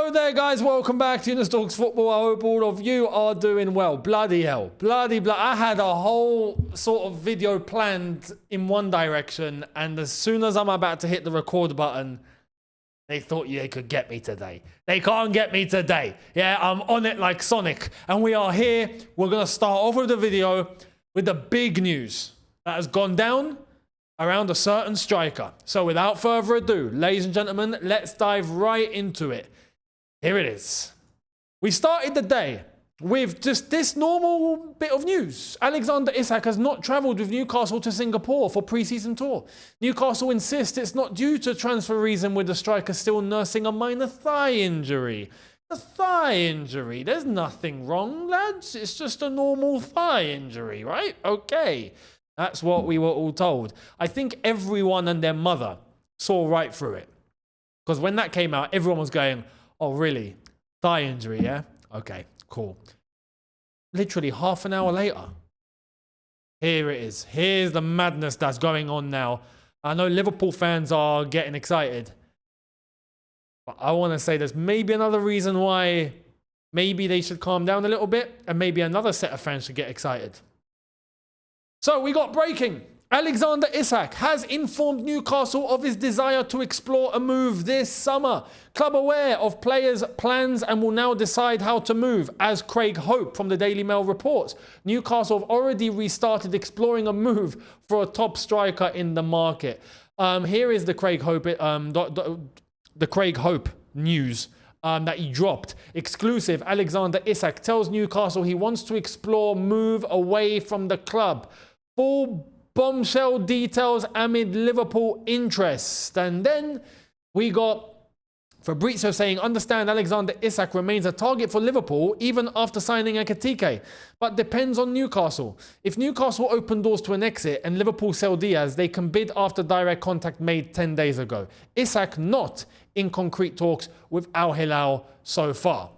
Hello there, guys. Welcome back to Younes Talks Football. I hope all of you are doing well. Bloody hell. I had a whole sort of video planned in one direction, and as soon as I'm about to hit the record button, they thought they could get me today. They can't get me today. Yeah, I'm on it like Sonic. And we are here. We're going to start off with the video with the big news that has gone down around a certain striker. So without further ado, ladies and gentlemen, let's dive right into it. Here it is. We started the day with just this normal bit of news. Alexander Isak has not travelled with Newcastle to Singapore for pre-season tour. Newcastle insists it's not due to transfer reason, with the striker still nursing a minor thigh injury. A thigh injury. There's nothing wrong, lads. It's just a normal thigh injury, right? Okay. That's what we were all told. I think everyone and their mother saw right through it. Because when that came out, everyone was going, oh, really? Thigh injury, yeah? Okay, cool. Literally half an hour later, here it is. Here's the madness that's going on now. I know Liverpool fans are getting excited. But I want to say there's maybe another reason why maybe they should calm down a little bit, and maybe another set of fans should get excited. So we got breaking. Alexander Isak has informed Newcastle of his desire to explore a move this summer. Club aware of players' plans and will now decide how to move, as Craig Hope from the Daily Mail reports. Newcastle have already restarted exploring a move for a top striker in the market. Here is the Craig Hope, the Craig Hope news that he dropped. Exclusive: Alexander Isak tells Newcastle he wants to explore move away from the club. Full bombshell details amid Liverpool interest. And then we got Fabrizio saying, understand Alexander Isak remains a target for Liverpool even after signing Ekitike, but depends on Newcastle. If Newcastle open doors to an exit and Liverpool sell Diaz, they can bid after direct contact made 10 days ago. Isak not in concrete talks with Al Hilal so far.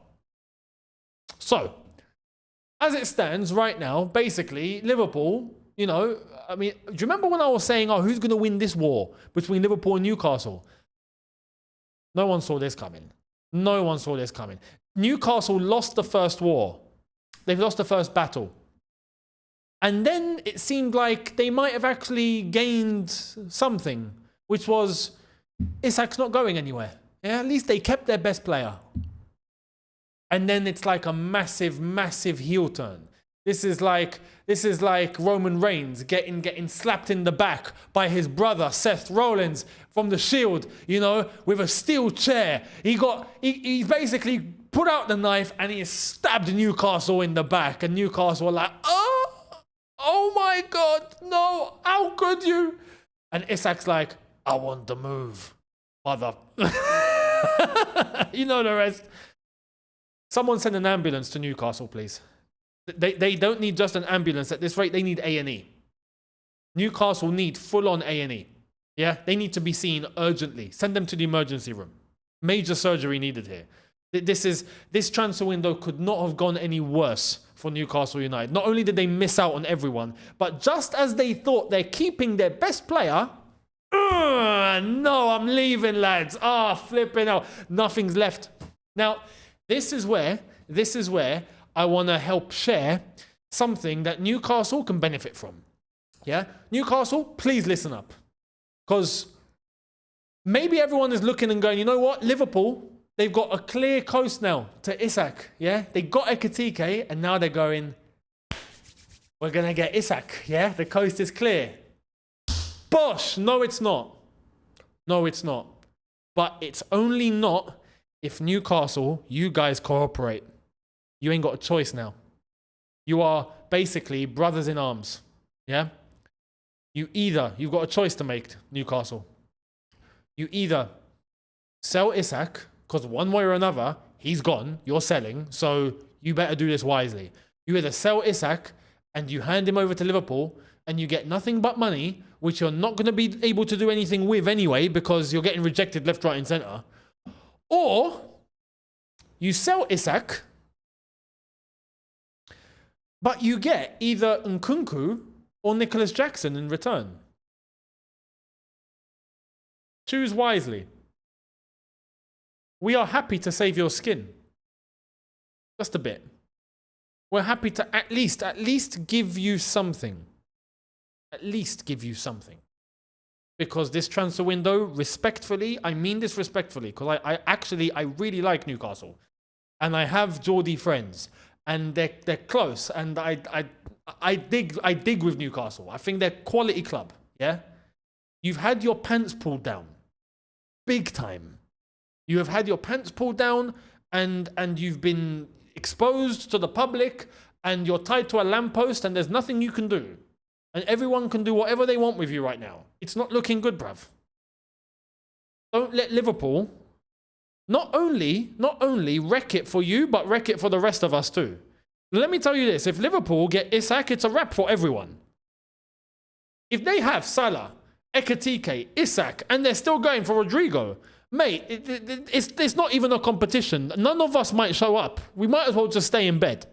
So, as it stands right now, basically, Liverpool, you know, I mean, do you remember when I was saying, oh, who's going to win this war between Liverpool and Newcastle? No one saw this coming. No one saw this coming. Newcastle lost the first war. They've lost the first battle. And then it seemed like they might have actually gained something, which was Isak's not going anywhere. Yeah, at least they kept their best player. And then it's like a massive, massive heel turn. This is like Roman Reigns getting slapped in the back by his brother Seth Rollins from the Shield, you know, with a steel chair. He basically put out the knife and he stabbed Newcastle in the back, and Newcastle were like, oh my God, no, how could you? And Isak's like, I want the move, mother. You know the rest. Someone send an ambulance to Newcastle, please. They don't need just an ambulance at this rate. They need A&E. Newcastle need full-on A&E. Yeah, they need to be seen urgently. Send them to the emergency room. Major surgery needed here. This transfer window could not have gone any worse for Newcastle United. Not only did they miss out on everyone, but just as they thought they're keeping their best player, no, I'm leaving, lads. Flipping out. Nothing's left. Now, this is where I want to help share something that Newcastle can benefit from. Yeah? Newcastle, please listen up. Because maybe everyone is looking and going, you know what? Liverpool, they've got a clear coast now to Isak. Yeah? They got Ekitike, and now they're going, we're going to get Isak. Yeah? The coast is clear. Bosh! No, it's not. No, it's not. But it's only not if Newcastle, you guys cooperate. You ain't got a choice now. You are basically brothers in arms. Yeah? You've got a choice to make, Newcastle. You either sell Isak, because one way or another, he's gone, you're selling, so you better do this wisely. You either sell Isak and you hand him over to Liverpool and you get nothing but money, which you're not going to be able to do anything with anyway because you're getting rejected left, right and centre. Or you sell Isak, but you get either Nkunku or Nicholas Jackson in return. Choose wisely. we are happy to save your skin. Just a bit. We're happy to at least give you something. At least give you something. Because this transfer window, respectfully, I mean this respectfully, because I really like Newcastle. And I have Geordie friends. And they're close. And I dig with Newcastle. I think they're a quality club. Yeah? You've had your pants pulled down. Big time. You have had your pants pulled down and you've been exposed to the public and you're tied to a lamppost and there's nothing you can do. And everyone can do whatever they want with you right now. It's not looking good, bruv. Don't let Liverpool not only wreck it for you, but wreck it for the rest of us too. Let me tell you this. If Liverpool get Isak, it's a wrap for everyone. If they have Salah, Ekitike, Isak, and they're still going for Rodrigo, mate, it's not even a competition. None of us might show up. We might as well just stay in bed.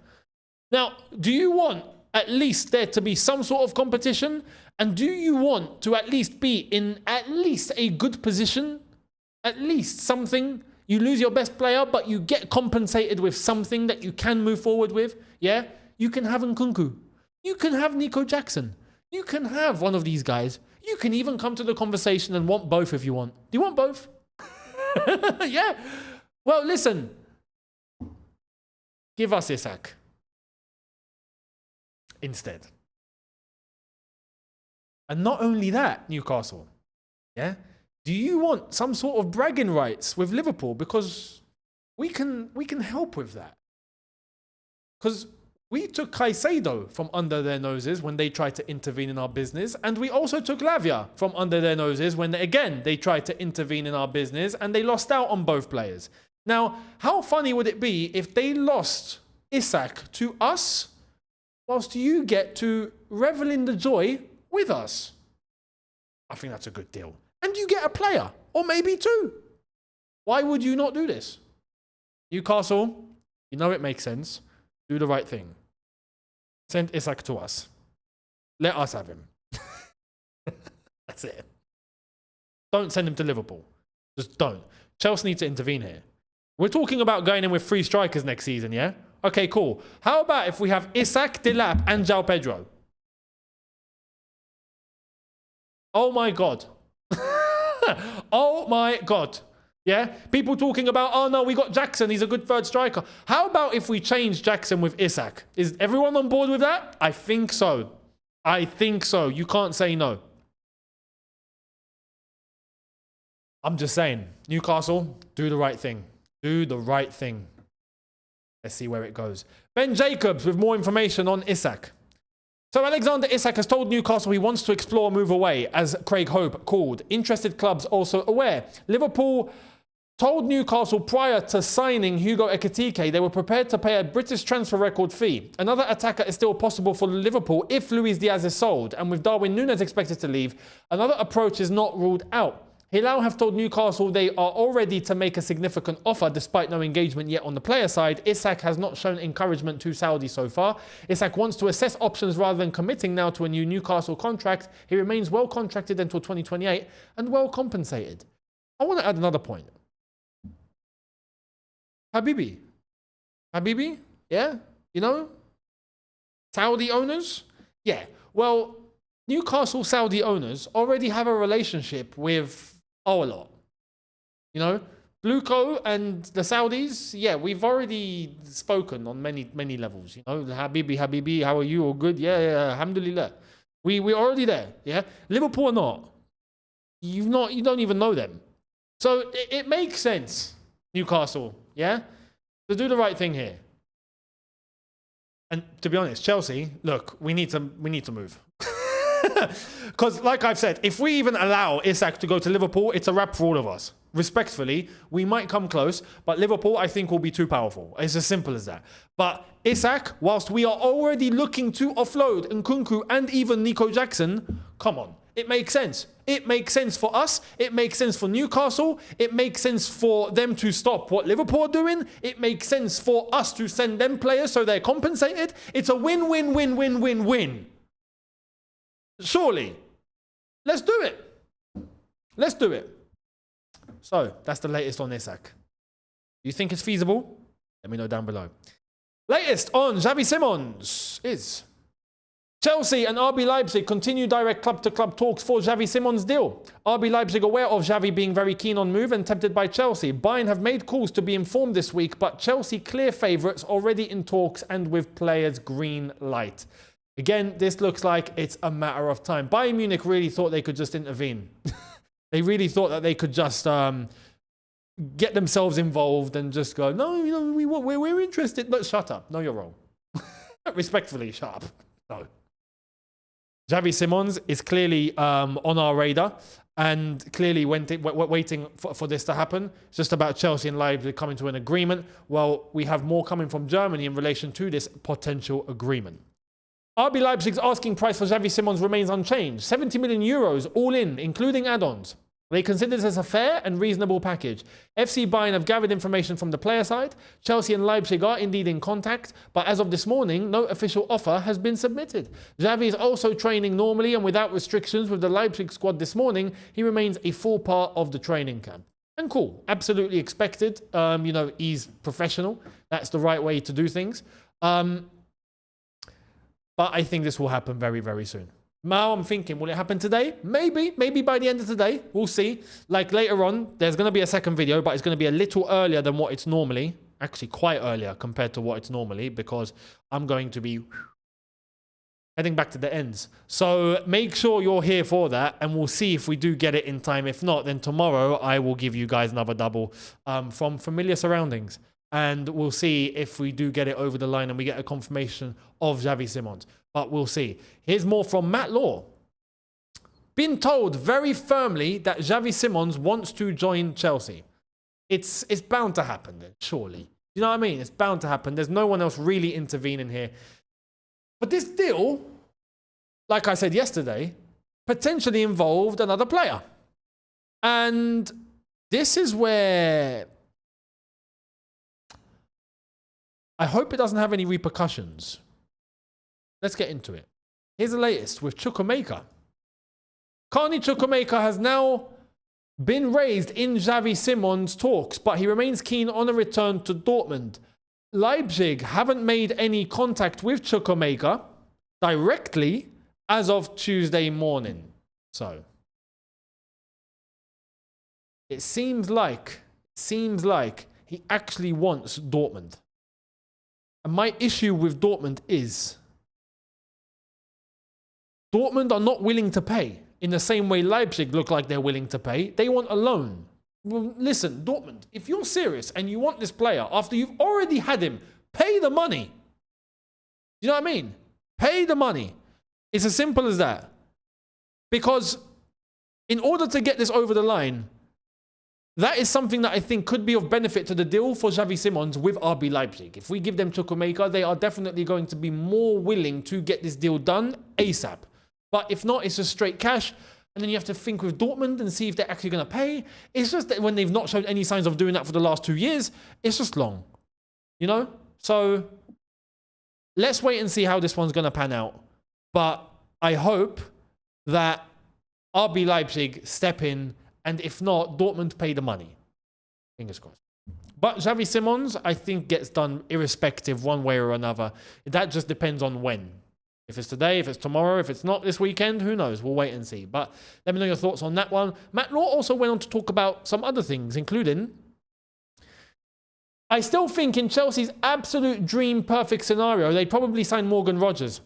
Now, do you want at least there to be some sort of competition? And do you want to at least be in at least a good position? At least something. You lose your best player, but you get compensated with something that you can move forward with. Yeah? You can have Nkunku. You can have Nico Jackson. You can have one of these guys. You can even come to the conversation and want both if you want. Do you want both? Yeah. Well, listen. Give us Isak instead. And not only that, Newcastle. Yeah. Do you want some sort of bragging rights with Liverpool? Because we can help with that. Because we took Caicedo from under their noses when they tried to intervene in our business. And we also took Lavia from under their noses when, again, they tried to intervene in our business. And they lost out on both players. Now, how funny would it be if they lost Isak to us, whilst you get to revel in the joy with us? I think that's a good deal. And you get a player, or maybe two. Why would you not do this? Newcastle, you know it makes sense. Do the right thing. Send Isak to us. Let us have him. That's it. Don't send him to Liverpool. Just don't. Chelsea need to intervene here. We're talking about going in with 3 strikers next season, yeah? Okay, cool. How about if we have Isak, Delap, and João Pedro? Oh my God. Oh my God. Yeah? People talking about, oh no, we got Jackson. He's a good third striker. How about if we change Jackson with Isak? Is everyone on board with that? I think so. I think so. You can't say no. I'm just saying, Newcastle, do the right thing. Do the right thing. Let's see where it goes. Ben Jacobs with more information on Isak. So Alexander Isak has told Newcastle he wants to explore a move away, as Craig Hope called. Interested clubs also aware. Liverpool told Newcastle prior to signing Hugo Ekitike they were prepared to pay a British transfer record fee. Another attacker is still possible for Liverpool if Luis Diaz is sold. And with Darwin Núñez expected to leave, another approach is not ruled out. Hilal have told Newcastle they are all ready to make a significant offer despite no engagement yet on the player side. Isak has not shown encouragement to Saudi so far. Isak wants to assess options rather than committing now to a new Newcastle contract. He remains well contracted until 2028 and well compensated. I want to add another point. Habibi, yeah? You know? Saudi owners? Yeah. Well, Newcastle Saudi owners already have a relationship with a lot. You know? Bluco and the Saudis, yeah, we've already spoken on many levels. You know, Habibi, how are you? All good? Yeah, alhamdulillah. We're already there, yeah? Liverpool are not. You don't even know them. So it makes sense, Newcastle, yeah? To do the right thing here. And to be honest, Chelsea, look, we need to move. Because like I've said, if we even allow Isak to go to Liverpool, it's a wrap for all of us. Respectfully, we might come close, but Liverpool, I think, will be too powerful. It's as simple as that. But Isak, whilst we are already looking to offload Nkunku and even Nico Jackson, come on. It makes sense. It makes sense for us. It makes sense for Newcastle. It makes sense for them to stop what Liverpool are doing. It makes sense for us to send them players so they're compensated. It's a win-win-win-win-win-win. Surely. Let's do it. Let's do it. So, that's the latest on Isak. Do you think it's feasible? Let me know down below. Latest on Xavi Simons is Chelsea and RB Leipzig continue direct club-to-club talks for Xavi Simons' deal. RB Leipzig aware of Xavi being very keen on move and tempted by Chelsea. Bayern have made calls to be informed this week, but Chelsea clear favourites already in talks and with players green light. Again, this looks like it's a matter of time. Bayern Munich really thought they could just intervene. They really thought that they could just get themselves involved and just go, no, you know, we're interested. No, shut up. No, you're wrong. Respectfully, shut up. No. Xavi Simons is clearly on our radar and clearly waiting for this to happen. It's just about Chelsea and Leipzig coming to an agreement. Well, we have more coming from Germany in relation to this potential agreement. RB Leipzig's asking price for Xavi Simons remains unchanged. 70 million euros all in, including add-ons. They consider this as a fair and reasonable package. FC Bayern have gathered information from the player side. Chelsea and Leipzig are indeed in contact, but as of this morning, no official offer has been submitted. Xavi is also training normally and without restrictions with the Leipzig squad this morning. He remains a full part of the training camp. And cool, absolutely expected. You know, he's professional. That's the right way to do things. But I think this will happen very, very soon. Now I'm thinking, will it happen today? Maybe by the end of today. We'll see. Like later on, there's going to be a second video, but it's going to be a little earlier than what it's normally. Actually, quite earlier compared to what it's normally, because I'm going to be heading back to the ends. So make sure you're here for that, and we'll see if we do get it in time. If not, then tomorrow I will give you guys another double from familiar surroundings. And we'll see if we do get it over the line and we get a confirmation of Xavi Simons. But we'll see. Here's more from Matt Law. Been told very firmly that Xavi Simons wants to join Chelsea. It's bound to happen then, surely. You know what I mean? It's bound to happen. There's no one else really intervening here. But this deal, like I said yesterday, potentially involved another player. And this is where I hope it doesn't have any repercussions. Let's get into it. Here's the latest with Chukwuemeka. Carney Chukwuemeka has now been raised in Xavi Simons' talks, but he remains keen on a return to Dortmund. Leipzig haven't made any contact with Chukwuemeka directly as of Tuesday morning. So it seems like he actually wants Dortmund. And my issue with Dortmund is Dortmund are not willing to pay in the same way Leipzig look like they're willing to pay. They want a loan. Well, listen, Dortmund, if you're serious and you want this player after you've already had him, pay the money. You know what I mean? Pay the money. It's as simple as that. Because in order to get this over the line, that is something that I think could be of benefit to the deal for Xavi Simons with RB Leipzig. If we give them Chukwuemeka, they are definitely going to be more willing to get this deal done ASAP. But if not, it's just straight cash. And then you have to think with Dortmund and see if they're actually going to pay. It's just that when they've not shown any signs of doing that for the last 2 years, it's just long. You know? So let's wait and see how this one's going to pan out. But I hope that RB Leipzig step in, and if not, Dortmund pay the money. Fingers crossed. But Xavi Simons, I think, gets done irrespective one way or another. That just depends on when. If it's today, if it's tomorrow, if it's not this weekend, who knows? We'll wait and see. But let me know your thoughts on that one. Matt Law also went on to talk about some other things, including, I still think in Chelsea's absolute dream perfect scenario, they'd probably sign Morgan Rogers.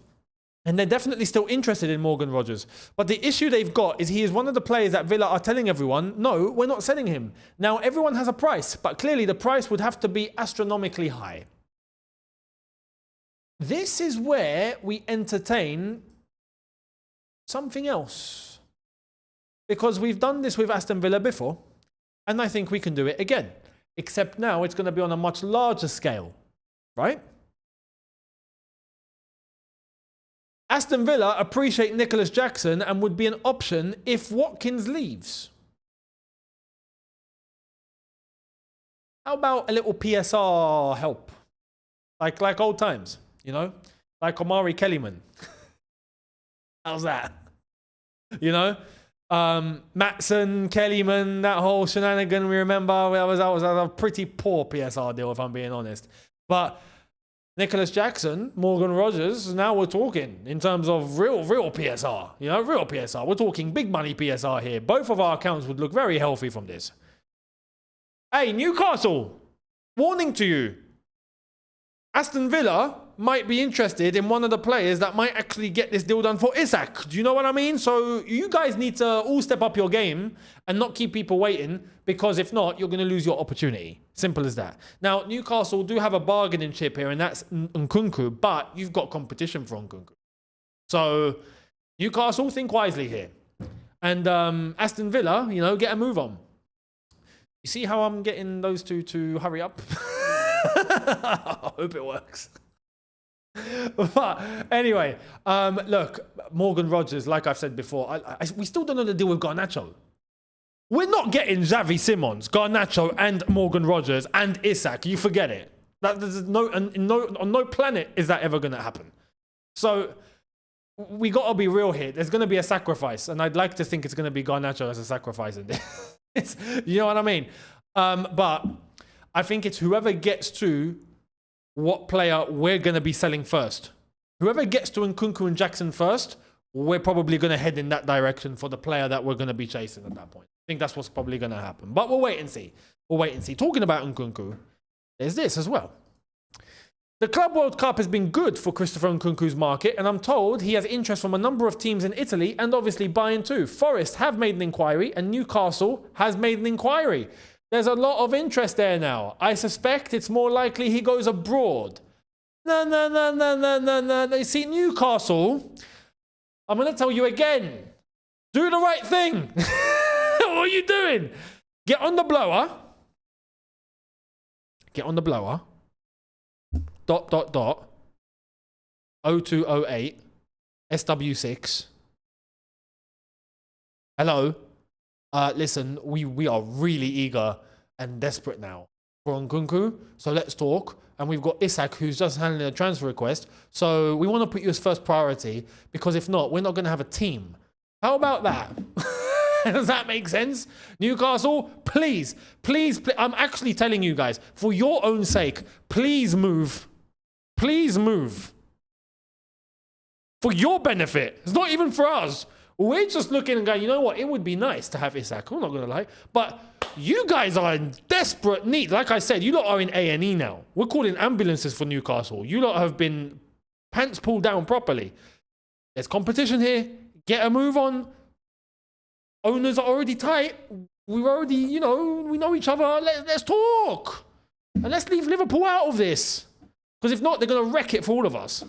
And they're definitely still interested in Morgan Rogers. But the issue they've got is he is one of the players that Villa are telling everyone, no, we're not selling him. Now, everyone has a price, but clearly the price would have to be astronomically high. This is where we entertain something else. Because we've done this with Aston Villa before, and I think we can do it again. Except now it's going to be on a much larger scale, right? Aston Villa appreciate Nicholas Jackson and would be an option if Watkins leaves. How about a little PSR help? Like old times, you know? Like Omari Kellyman. How's that? You know? Matson, Kellyman, that whole shenanigan, we remember. That was a pretty poor PSR deal, if I'm being honest. But Nicholas Jackson, Morgan Rogers, now we're talking in terms of real PSR. You know, real PSR. We're talking big money PSR here. Both of our accounts would look very healthy from this. Hey, Newcastle, warning to you. Aston Villa might be interested in one of the players that might actually get this deal done for Isak. Do you know what I mean? So you guys need to all step up your game and not keep people waiting, because if not, you're going to lose your opportunity. Simple as that. Now, Newcastle do have a bargaining chip here, and that's Nkunku, but you've got competition for Nkunku. So Newcastle, think wisely here. And Aston Villa, you know, get a move on. You see how I'm getting those two to hurry up? I hope it works. But anyway, look, Morgan Rogers, like I've said before, we still don't know the deal with Garnacho. We're not getting Xavi Simons, Garnacho, and Morgan Rogers and Isak. You forget it. On no planet is that ever going to happen. So we got to be real here. There's going to be a sacrifice, and I'd like to think it's going to be Garnacho as a sacrifice in this. You know what I mean? But I think it's whoever gets to what player we're going to be selling first. Whoever gets to Nkunku and Jackson first, we're probably going to head in that direction for the player that we're going to be chasing at that point. I think that's what's probably going to happen. But we'll wait and see. We'll wait and see. Talking about Nkunku, there's this as well. The Club World Cup has been good for Christopher Nkunku's market, and I'm told he has interest from a number of teams in Italy and obviously Bayern too. Forest have made an inquiry and Newcastle has made an inquiry. There's a lot of interest there now. I suspect it's more likely he goes abroad. No. You see, Newcastle, I'm going to tell you again. Do the right thing. What are you doing? Get on the blower. Get on the blower. ... 0208 SW6. Hello. Listen, we are really eager and desperate now for Nkunku, so let's talk. And we've got Isak, who's just handling a transfer request, so we want to put you as first priority, because if not, we're not going to have a team. How about that? Does that make sense? Newcastle, please, I'm actually telling you guys, for your own sake, please move. Please move. For your benefit. It's not even for us. We're just looking and going, you know what? It would be nice to have Isak. I'm not going to lie. But you guys are in desperate need. Like I said, you lot are in A&E now. We're calling ambulances for Newcastle. You lot have been pants pulled down properly. There's competition here. Get a move on. Owners are already tight. We're already, you know, we know each other. Let's talk. And let's leave Liverpool out of this. Because if not, they're going to wreck it for all of us.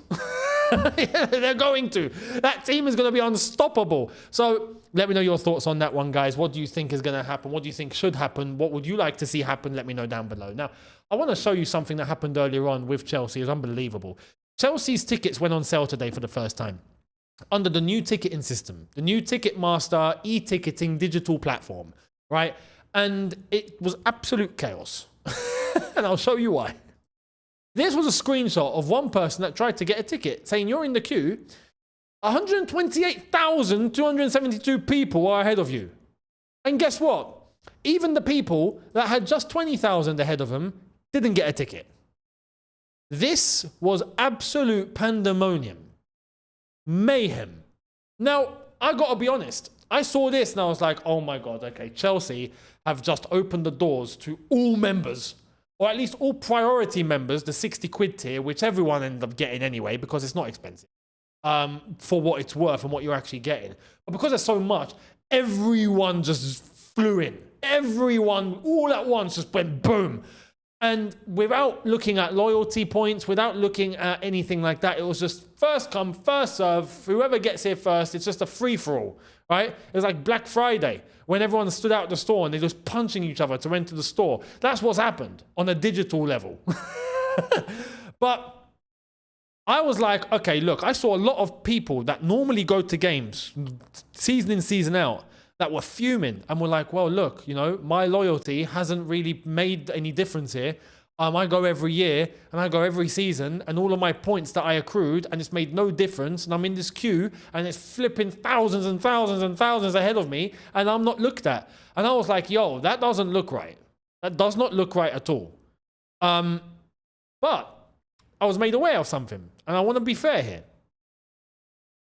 Yeah, they're going to. That team is going to be unstoppable. So let me know your thoughts on that one, guys. What do you think is going to happen? What do you think should happen? What would you like to see happen? Let me know down below. Now, I want to show you something that happened earlier on with Chelsea. It's unbelievable. Chelsea's tickets went on sale today for the first time under the new ticketing system, the new Ticketmaster e-ticketing digital platform, right? And it was absolute chaos. And I'll show you why. This was a screenshot of one person that tried to get a ticket, saying you're in the queue. 128,272 people are ahead of you. And guess what? Even the people that had just 20,000 ahead of them didn't get a ticket. This was absolute pandemonium. Mayhem. Now, I got to be honest. I saw this and I was like, oh my God, okay, Chelsea have just opened the doors to all members, or at least all priority members, the 60 quid tier, which everyone ended up getting anyway, because it's not expensive for what it's worth and what you're actually getting. But because there's so much, everyone just flew in. Everyone all at once just went boom. And without looking at loyalty points, without looking at anything like that, it was just first come, first serve. Whoever gets here first, it's just a free-for-all, right? It was like Black Friday, when everyone stood out the store and they're just punching each other to enter the store. That's what's happened on a digital level. But I was like, okay, look, I saw a lot of people that normally go to games, season in, season out, that were fuming and were like, well, look, you know, my loyalty hasn't really made any difference here. I go every year and I go every season and all of my points that I accrued and it's made no difference and I'm in this queue and it's flipping thousands and thousands and thousands ahead of me and I'm not looked at. And I was like, yo, that doesn't look right. That does not look right at all. But I was made aware of something and I want to be fair here.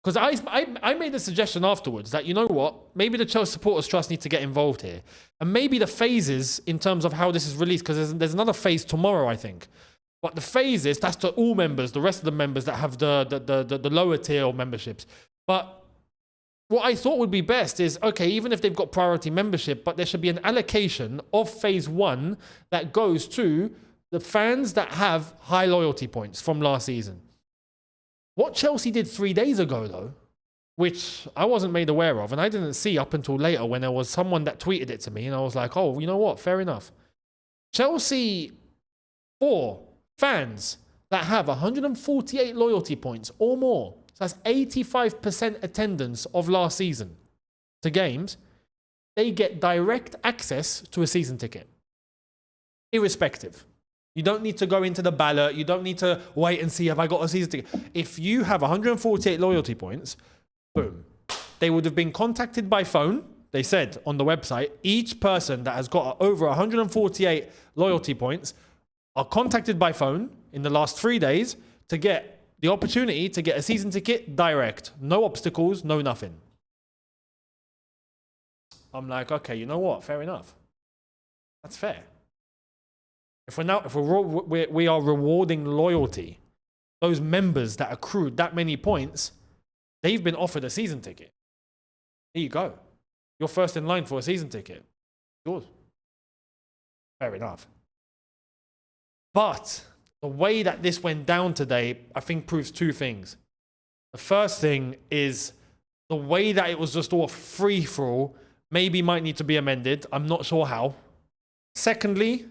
Because I made a suggestion afterwards that, you know what, maybe the Chelsea Supporters Trust need to get involved here. And maybe the phases in terms of how this is released, because there's another phase tomorrow, I think. But the phases, that's to all members, the rest of the members that have the lower tier of memberships. But what I thought would be best is, okay, even if they've got priority membership, but there should be an allocation of phase 1 that goes to the fans that have high loyalty points from last season. What Chelsea did 3 days ago, though, which I wasn't made aware of, and I didn't see up until later when there was someone that tweeted it to me, and I was like, oh, you know what? Fair enough. Chelsea, for fans that have 148 loyalty points or more, so that's 85% attendance of last season to games, they get direct access to a season ticket, irrespective. You don't need to go into the ballot. You don't need to wait and see, have I got a season ticket? If you have 148 loyalty points, boom. They would have been contacted by phone. They said on the website, each person that has got over 148 loyalty points are contacted by phone in the last 3 days to get the opportunity to get a season ticket direct. No obstacles, no nothing. I'm like, okay, you know what? Fair enough. That's fair. If we are rewarding loyalty, those members that accrued that many points, they've been offered a season ticket. Here you go. You're first in line for a season ticket. Yours. Fair enough. But the way that this went down today, I think proves two things. The first thing is the way that it was just all free-for-all maybe might need to be amended. I'm not sure how. Secondly,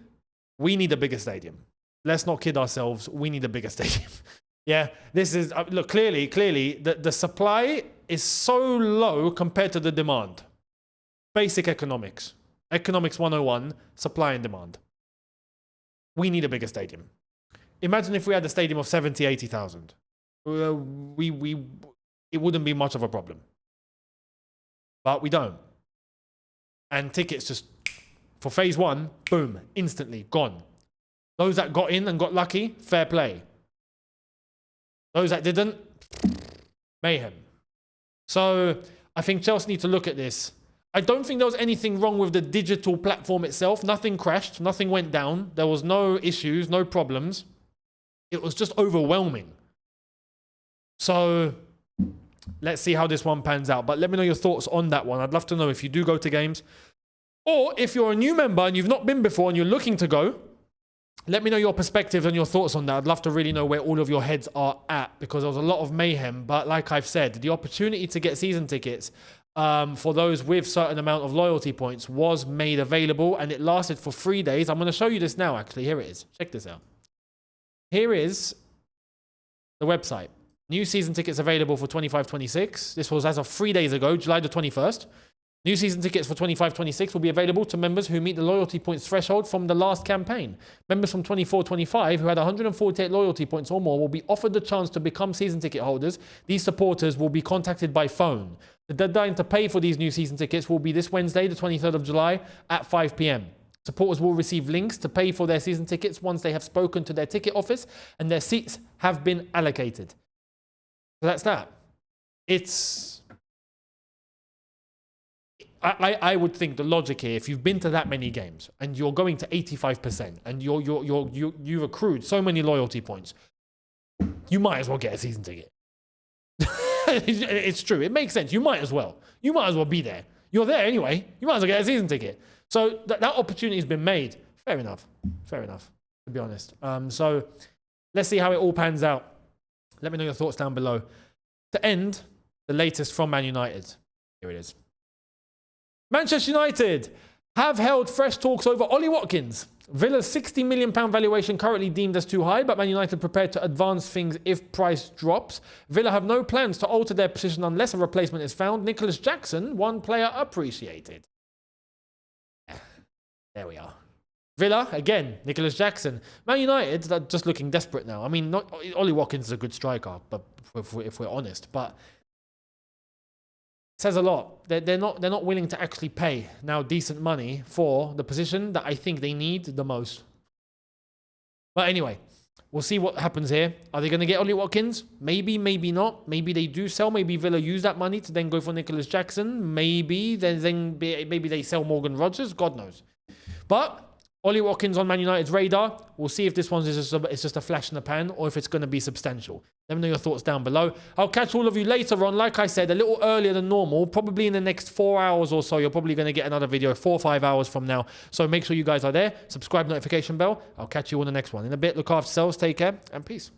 we need a bigger stadium. Let's not kid ourselves. We need a bigger stadium. Yeah, this is, look, clearly, the supply is so low compared to the demand. Basic economics. Economics 101, supply and demand. We need a bigger stadium. Imagine if we had a stadium of 70, 80,000. It wouldn't be much of a problem. But we don't. And tickets just, for phase 1, boom, instantly gone. Those that got in and got lucky, fair play. Those that didn't, mayhem. So I think Chelsea need to look at this. I don't think there was anything wrong with the digital platform itself. Nothing crashed, nothing went down. There was no issues, no problems. It was just overwhelming. So let's see how this one pans out. But let me know your thoughts on that one. I'd love to know if you do go to games. Or if you're a new member and you've not been before and you're looking to go, let me know your perspective and your thoughts on that. I'd love to really know where all of your heads are at, because there was a lot of mayhem. But like I've said, the opportunity to get season tickets for those with certain amount of loyalty points was made available, and it lasted for 3 days. I'm going to show you this now, actually. Here it is. Check this out. Here is the website. New season tickets available for 25-26. This was as of 3 days ago, July the 21st. New season tickets for 25-26 will be available to members who meet the loyalty points threshold from the last campaign. Members from 24-25 who had 148 loyalty points or more will be offered the chance to become season ticket holders. These supporters will be contacted by phone. The deadline to pay for these new season tickets will be this Wednesday, the 23rd of July at 5 p.m. Supporters will receive links to pay for their season tickets once they have spoken to their ticket office and their seats have been allocated. So that's that. I would think the logic here, if you've been to that many games and you're going to 85% and you've accrued so many loyalty points, you might as well get a season ticket. It's true. It makes sense. You might as well. You might as well be there. You're there anyway. You might as well get a season ticket. So that opportunity has been made. Fair enough. Fair enough, to be honest. So let's see how it all pans out. Let me know your thoughts down below. To end, the latest from Man United. Here it is. Manchester United have held fresh talks over Ollie Watkins. Villa's £60 million valuation currently deemed as too high, but Man United prepared to advance things if price drops. Villa have no plans to alter their position unless a replacement is found. Nicholas Jackson, one player appreciated. There we are. Villa, again, Nicholas Jackson. Man United, they're just looking desperate now. I mean, Ollie Watkins is a good striker, but if we're honest, but says a lot. They're not willing to actually pay now decent money for the position that I think they need the most. But anyway, we'll see what happens here. Are they going to get Ollie Watkins? Maybe, maybe not. Maybe they do sell. Maybe Villa use that money to then go for Nicholas Jackson. Maybe maybe they sell Morgan Rogers. God knows. But Ollie Watkins on Man United's radar. We'll see if this one is just a flash in the pan or if it's going to be substantial. Let me know your thoughts down below. I'll catch all of you later on. Like I said, a little earlier than normal. Probably in the next 4 hours or so, you're probably going to get another video 4 or 5 hours from now. So make sure you guys are there. Subscribe, notification bell. I'll catch you on the next one. In a bit, look after yourselves. Take care and peace.